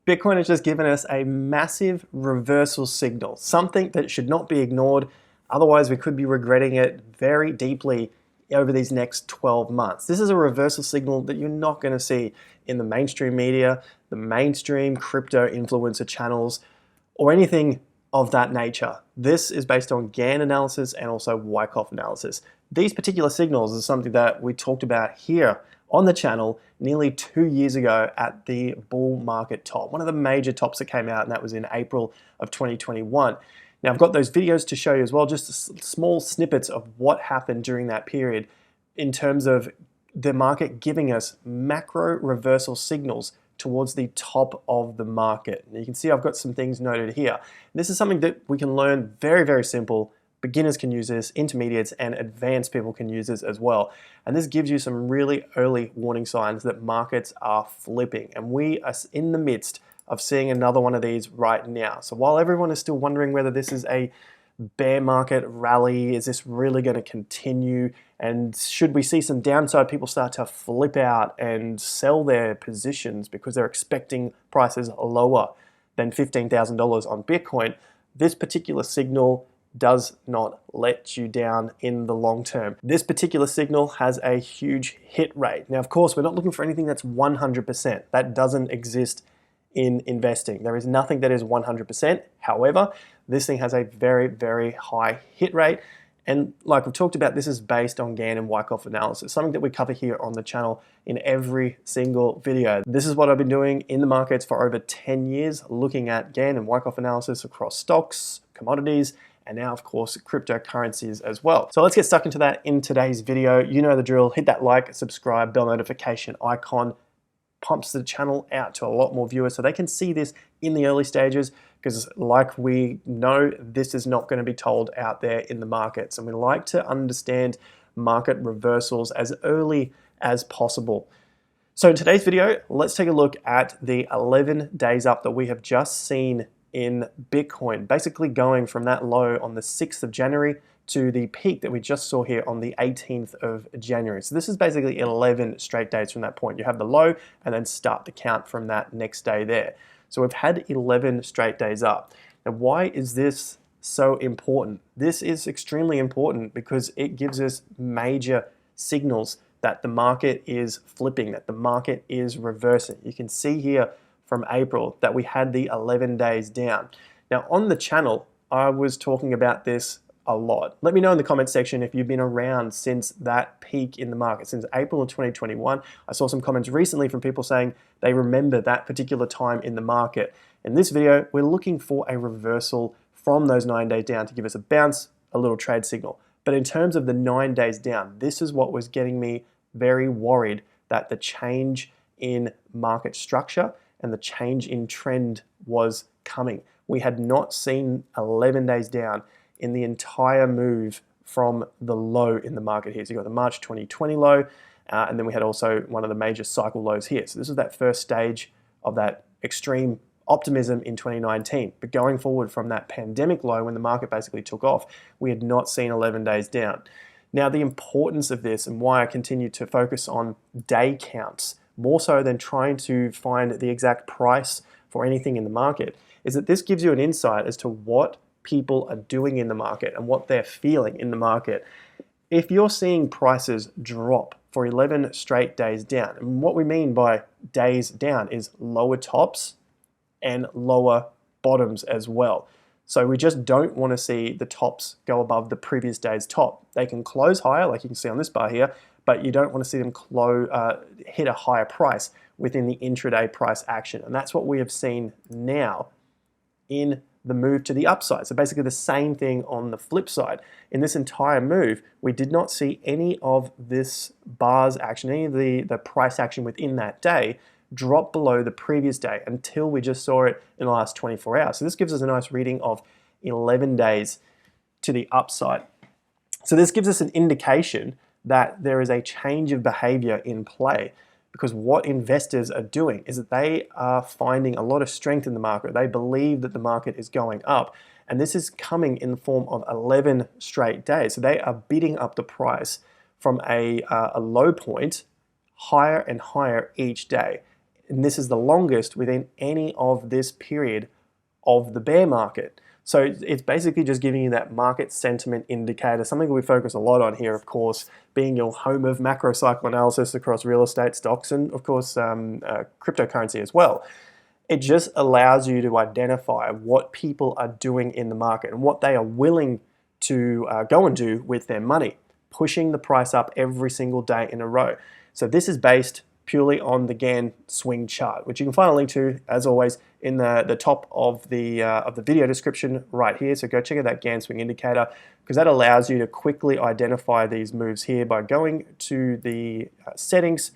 Bitcoin has just given us a massive reversal signal, something that should not be ignored. Otherwise, we could be regretting it very deeply over these next 12 months. This is a reversal signal that you're not going to see in the mainstream media, the mainstream crypto influencer channels, or anything of that nature. This is based on Gann analysis and also Wyckoff analysis. These particular signals is something that we talked about here on the channel nearly 2 years ago at the bull market top. One of the major tops that came out, and that was in April of 2021. Now I've got those videos to show you as well, just small snippets of what happened during that period in terms of the market giving us macro reversal signals towards the top of the market. Now you can see I've got some things noted here. This is something that we can learn very, very simple. Beginners can use this, intermediates and advanced people can use this as well. And this gives you some really early warning signs that markets are flipping. And we are in the midst of seeing another one of these right now. So while everyone is still wondering whether this is a bear market rally, is this really going to continue? And should we see some downside, people start to flip out and sell their positions because they're expecting prices lower than $15,000 on Bitcoin, this particular signal does not let you down in the long term. This particular signal has a huge hit rate. Now, of course, we're not looking for anything that's 100%. That doesn't exist in investing. There is nothing that is 100%. However, this thing has a very, very high hit rate. And like we've talked about, this is based on Gann and Wyckoff analysis, something that we cover here on the channel in every single video. This is what I've been doing in the markets for over 10 years, looking at Gann and Wyckoff analysis across stocks, commodities, and now, of course, cryptocurrencies as well. So let's get stuck into that in today's video. You know the drill. Hit that like, subscribe, bell notification icon. Pumps the channel out to a lot more viewers so they can see this in the early stages, because like we know, this is not going to be told out there in the markets. And we like to understand market reversals as early as possible. So in today's video, let's take a look at the 11 days up that we have just seen in Bitcoin, basically going from that low on the 6th of January to the peak that we just saw here on the 18th of January. So this is basically 11 straight days from that point. You have the low and then start the count from that next day there. So we've had 11 straight days up. Now, why is this so important? This is extremely important because it gives us major signals that the market is flipping, that the market is reversing. You can see here from April that we had the 11 days down. Now on the channel, I was talking about this a lot. Let me know in the comment section if you've been around since that peak in the market, since April of 2021. I saw some comments recently from people saying they remember that particular time in the market. In this video, we're looking for a reversal from those 9 days down to give us a bounce, a little trade signal. But in terms of the 9 days down, this is what was getting me very worried, that the change in market structure and the change in trend was coming. We had not seen 11 days down in the entire move from the low in the market here. So you got the March 2020 low, and then we had also one of the major cycle lows here. So this is that first stage of that extreme optimism in 2019. But going forward from that pandemic low, when the market basically took off, we had not seen 11 days down. Now, the importance of this and why I continue to focus on day counts, more so than trying to find the exact price for anything in the market, is that this gives you an insight as to what people are doing in the market and what they're feeling in the market. If you're seeing prices drop for 11 straight days down, and what we mean by days down is lower tops and lower bottoms as well. So we just don't want to see the tops go above the previous day's top. They can close higher, like you can see on this bar here, but you don't want to see them hit a higher price within the intraday price action. And that's what we have seen now in the move to the upside. So basically the same thing on the flip side. In this entire move, we did not see any of this bars action, any of the price action within that day drop below the previous day until we just saw it in the last 24 hours. So this gives us a nice reading of 11 days to the upside. So this gives us an indication that there is a change of behavior in play, because what investors are doing is that they are finding a lot of strength in the market. They believe that the market is going up, and this is coming in the form of 11 straight days. So they are bidding up the price from a low point higher and higher each day. and this is the longest within any of this period of the bear market. So it's basically just giving you that market sentiment indicator, something we focus a lot on here, of course, being your home of macro cycle analysis across real estate, stocks, and of course, cryptocurrency as well. It just allows you to identify what people are doing in the market and what they are willing to go and do with their money, pushing the price up every single day in a row. So this is based purely on the Gann swing chart, which you can find a link to, as always, in the top of the video description right here. So go check out that Gann swing indicator, because that allows you to quickly identify these moves here by going to the settings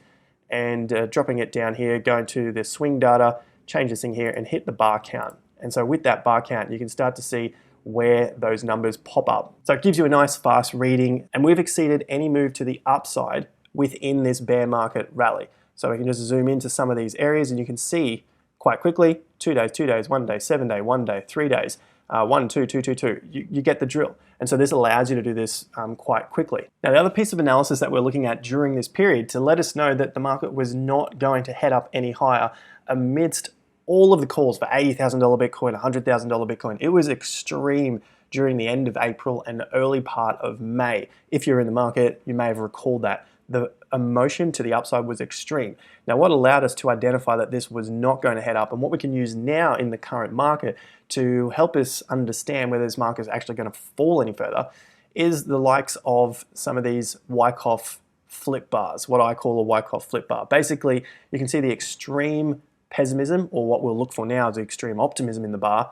and dropping it down here, going to the swing data, change this thing here and hit the bar count. And so with that bar count, you can start to see where those numbers pop up. So it gives you a nice fast reading, and we've exceeded any move to the upside within this bear market rally. So we can just zoom into some of these areas and you can see quite quickly, 2 days, 1 day, 7 day, 1 day, 3 days, 1, 2, 2, 2, 2. You get the drill. And so this allows you to do this quite quickly. Now, the other piece of analysis that we're looking at during this period to let us know that the market was not going to head up any higher amidst all of the calls for $80,000 Bitcoin, $100,000 Bitcoin. It was extreme during the end of April and the early part of May. If you're in the market, you may have recalled that. The emotion to the upside was extreme. Now, what allowed us to identify that this was not going to head up, and what we can use now in the current market to help us understand whether this market is actually going to fall any further, is the likes of some of these Wyckoff flip bars, what I call a Wyckoff flip bar. Basically, you can see the extreme pessimism, or what we'll look for now is the extreme optimism in the bar,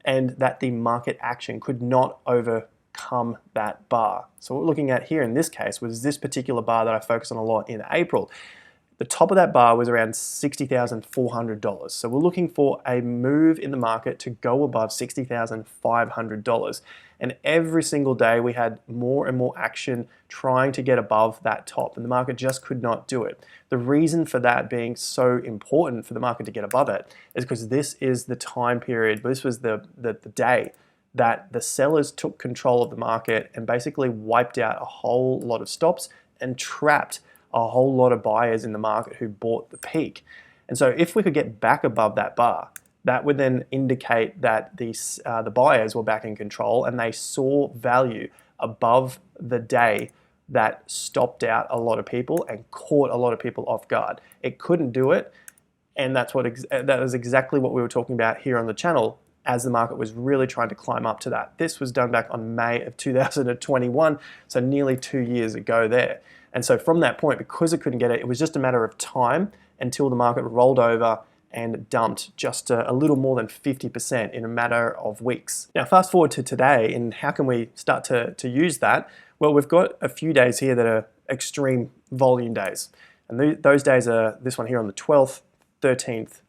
and that the market action could not overcome that bar. So what we're looking at here in this case was this particular bar that I focused on a lot in April. The top of that bar was around $60,400. So we're looking for a move in the market to go above $60,500. And every single day we had more and more action trying to get above that top, and the market just could not do it. The reason for that being so important for the market to get above it is because this is the time period, this was the day that the sellers took control of the market and basically wiped out a whole lot of stops and trapped a whole lot of buyers in the market who bought the peak. And so if we could get back above that bar, that would then indicate that the buyers were back in control and they saw value above the day that stopped out a lot of people and caught a lot of people off guard. It couldn't do it, and that was exactly what we were talking about here on the channel as the market was really trying to climb up to that. This was done back on May of 2021, so nearly 2 years ago there. And so from that point, because it couldn't get it, it was just a matter of time until the market rolled over and dumped just a little more than 50% in a matter of weeks. Now, fast forward to today, and how can we start to use that? Well, we've got a few days here that are extreme volume days. And those days are this one here on the 12th, 13th,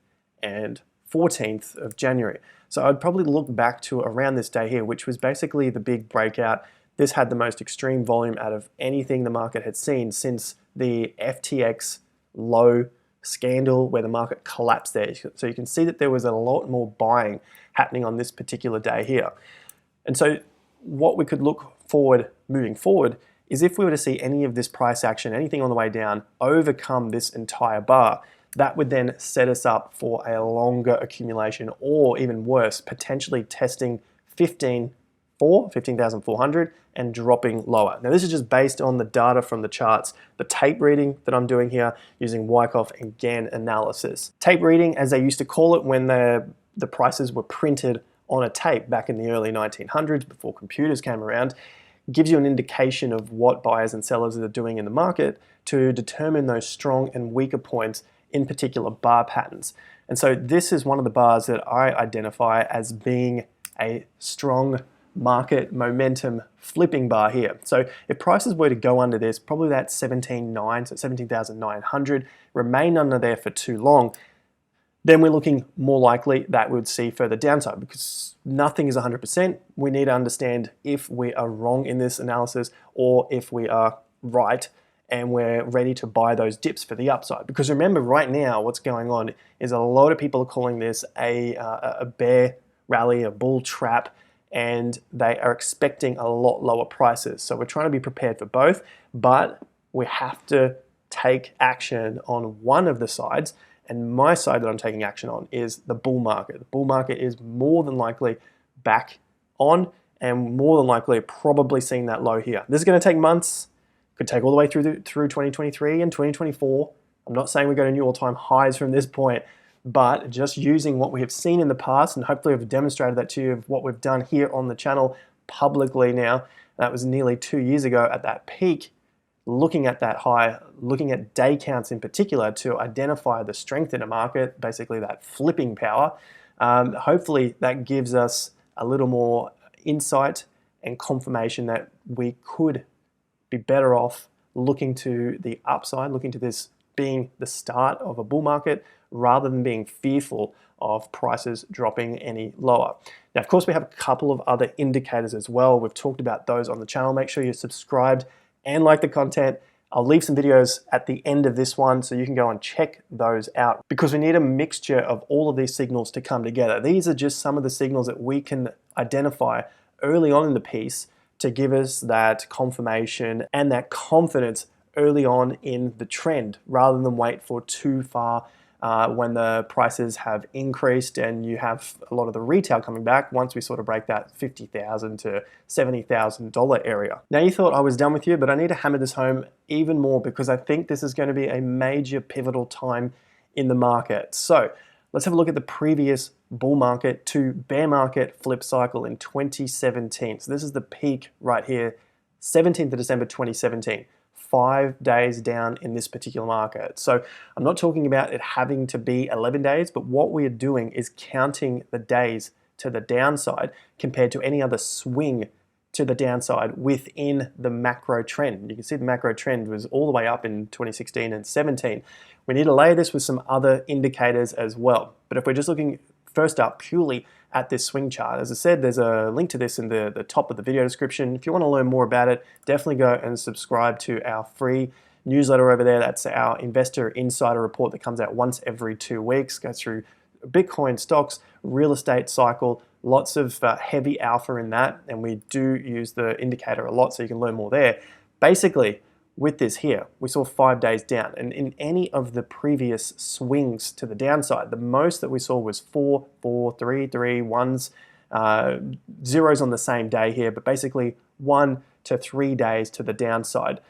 and 14th of January. So I'd probably look back to around this day here, which was basically the big breakout. This had the most extreme volume out of anything the market had seen since the FTX low scandal where the market collapsed there. So you can see that there was a lot more buying happening on this particular day here. And so what we could look forward, moving forward, is if we were to see any of this price action, anything on the way down, overcome this entire bar, that would then set us up for a longer accumulation, or even worse, potentially testing 15,400 and dropping lower. Now, this is just based on the data from the charts, the tape reading that I'm doing here using Wyckoff and Gann analysis. Tape reading, as they used to call it when the prices were printed on a tape back in the early 1900s before computers came around, gives you an indication of what buyers and sellers are doing in the market to determine those strong and weaker points in particular bar patterns. And so this is one of the bars that I identify as being a strong market momentum flipping bar here. So if prices were to go under this, probably that 17,900, so 17,900, remain under there for too long, then we're looking more likely that we would see further downside, because nothing is 100%. We need to understand if we are wrong in this analysis or if we are right and we're ready to buy those dips for the upside. Because remember, right now, what's going on is a lot of people are calling this a bear rally, a bull trap, and they are expecting a lot lower prices. So we're trying to be prepared for both, but we have to take action on one of the sides And my side that I'm taking action on is the bull market. The bull market is more than likely back on, and more than likely probably seeing that low here. This is going to take months, could take all the way through 2023 and 2024. I'm not saying we're going to new all-time highs from this point, but just using what we have seen in the past, and hopefully I've demonstrated that to you of what we've done here on the channel publicly now. That was nearly 2 years ago at that peak, looking at that high, looking at day counts in particular to identify the strength in a market, basically that flipping power. Hopefully that gives us a little more insight and confirmation that we could be better off looking to the upside, looking to this being the start of a bull market rather than being fearful of prices dropping any lower. Now, of course, we have a couple of other indicators as well. We've talked about those on the channel. Make sure you're subscribed and like the content. I'll leave some videos at the end of this one so you can go and check those out, because we need a mixture of all of these signals to come together. These are just some of the signals that we can identify early on in the piece to give us that confirmation and that confidence early on in the trend, rather than wait for too far when the prices have increased and you have a lot of the retail coming back once we sort of break that $50,000 to $70,000 area. Now, you thought I was done with you, but I need to hammer this home even more, because I think this is going to be a major pivotal time in the market. So let's have a look at the previous bull market to bear market flip cycle in 2017. So this is the peak right here, 17th of December 2017. 5 days down in this particular market. So I'm not talking about it having to be 11 days, but what we are doing is counting the days to the downside compared to any other swing to the downside within the macro trend. You can see the macro trend was all the way up in 2016 and 17. We need to layer this with some other indicators as well. But if we're just looking first up purely at this swing chart, as I said, there's a link to this in the top of the video description. If you want to learn more about it, definitely go and subscribe to our free newsletter over there. That's our investor insider report that comes out once every 2 weeks, goes through Bitcoin, stocks, real estate cycle, lots of heavy alpha in that, and we do use the indicator a lot so you can learn more there. Basically, with this here, we saw 5 days down, and in any of the previous swings to the downside, the most that we saw was 4, 4, 3, 3, ones, zeros on the same day here, but basically 1 to 3 days to the downside.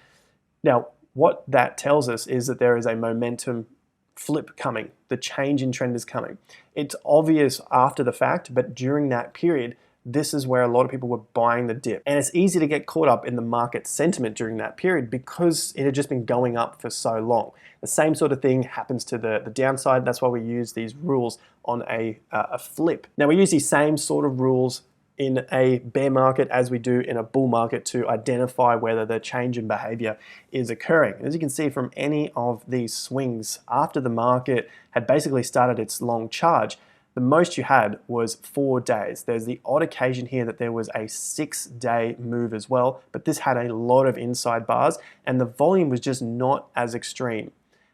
Now, what that tells us is that there is a momentum flip coming. The change in trend is coming. It's obvious after the fact, but during that period, this is where a lot of people were buying the dip. And it's easy to get caught up in the market sentiment during that period because it had just been going up for so long. The same sort of thing happens to the downside. That's why we use these rules on a flip. Now, we use these same sort of rules in a bear market as we do in a bull market to identify whether the change in behavior is occurring. And as you can see from any of these swings after the market had basically started its long charge, the most you had was 4 days. There's the odd occasion here that there was a 6-day move as well, but this had a lot of inside bars and the volume was just not as extreme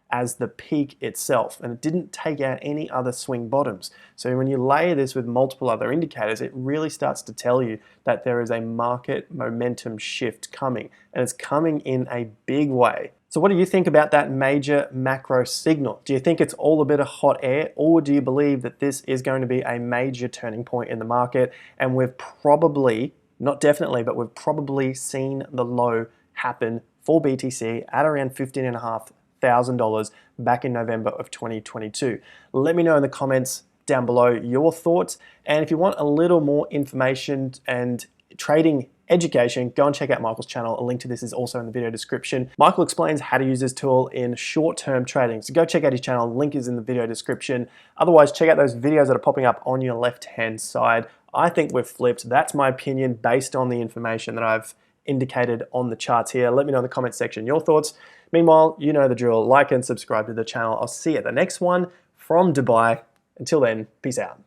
as the peak itself, and it didn't take out any other swing bottoms. So when you layer this with multiple other indicators, it really starts to tell you that there is a market momentum shift coming, and it's coming in a big way. So what do you think about that major macro signal? Do you think it's all a bit of hot air, or do you believe that this is going to be a major turning point in the market, and we've probably, not definitely, but we've probably seen the low happen for BTC at around $15,500 back in November of 2022? Let me know in the comments down below your thoughts, and if you want a little more information and trading education, go and check out Michael's channel. A link to this is also in the video description. Michael explains how to use this tool in short-term trading. So go check out his channel. The link is in the video description. Otherwise, check out those videos that are popping up on your left-hand side. I think we've flipped. That's my opinion based on the information that I've indicated on the charts here. Let me know in the comment section your thoughts. Meanwhile, you know the drill. Like and subscribe to the channel. I'll see you at the next one from Dubai. Until then, peace out.